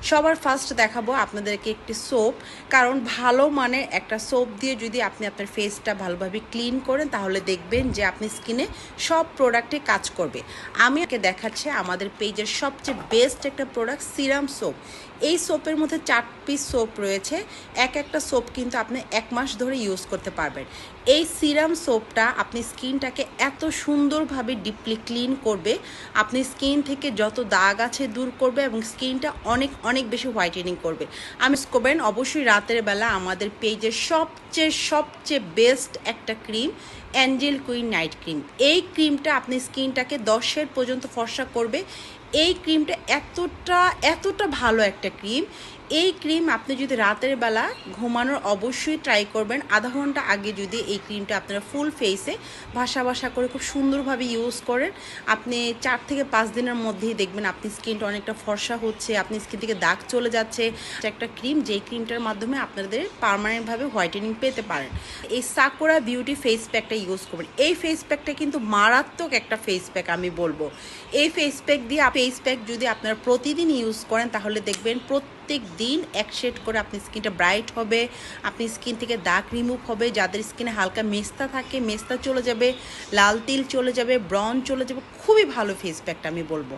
সবার ফার্স্ট দেখাবো আপনাদেরকে একটি সোপ, কারণ ভালো মানের একটা সোপ দিয়ে যদি আপনি আপনার ফেসটা ভালোভাবে ক্লিন করেন তাহলে দেখবেন যে আপনি স্কিনে সব প্রোডাক্টে কাজ করবে। আমি আজকে দেখাচ্ছি আমাদের পেজের সবচেয়ে বেস্ট একটা প্রোডাক্ট সিরাম সোপ। এই সোপের মধ্যে 4 পিস সোপ রয়েছে। একটা সোপ কিন্তু আপনি 1 মাস ধরে ইউজ করতে পারবেন। এই সিরাম সোপটা আপনি স্কিনটাকে এত সুন্দরভাবে ডিপলি ক্লিন করবে, আপনি স্কিন থেকে যত দাগ আছে দূর করবে এবং স্কিনটা অনেক অনেক বেশি হোয়াইটেনিং করবে। আমি করবেন অবশ্যই রাতের বেলা আমাদের পেজের সবচেয়ে বেস্ট একটা cream Angel queen night cream. এই ক্রিমটা আপনি স্কিনটাকে 10 পর্যন্ত ফর্সা করবে। এই ক্রিমটা এতটা ভালো একটা ক্রিম। এই ক্রিম আপনি যদি রাতের বেলা ঘুমানোর অবশ্যই ট্রাই করবেন। আধা ঘন্টা আগে যদি এই ক্রিমটা আপনারা ফুল ফেসে ভাসা করে খুব সুন্দরভাবে ইউজ করেন, আপনি 4 থেকে 5 দিনের মধ্যেই দেখবেন আপনি স্কিনটা অনেকটা ফর্সা হচ্ছে, আপনি স্কিন থেকে দাগ চলে যাচ্ছে। একটা ক্রিম, যেই ক্রিমটার মাধ্যমে আপনাদের পার্মানেন্টভাবে হোয়াইটেনিং পেতে পারেন। এই সাকুরা বিউটি ফেস প্যাকটা ইউজ করবেন। এই ফেস প্যাকটা কিন্তু মারাত্মক একটা ফেস প্যাক আমি বলবো। এই ফেস প্যাক যদি আপনারা প্রতিদিন ইউজ করেন তাহলে দেখবেন প্রত্যেক দিন 1 শেড করে আপনি স্কিনটা ব্রাইট হবে, আপনি স্কিন থেকে দাগ রিমুভ হবে। যাদের স্কিনে হালকা মেস্তা থাকে মেস্তা চলে যাবে, লাল তিল চলে যাবে, ব্রন চলে যাবে। খুবই ভালো ফেস প্যাকটা আমি বলবো।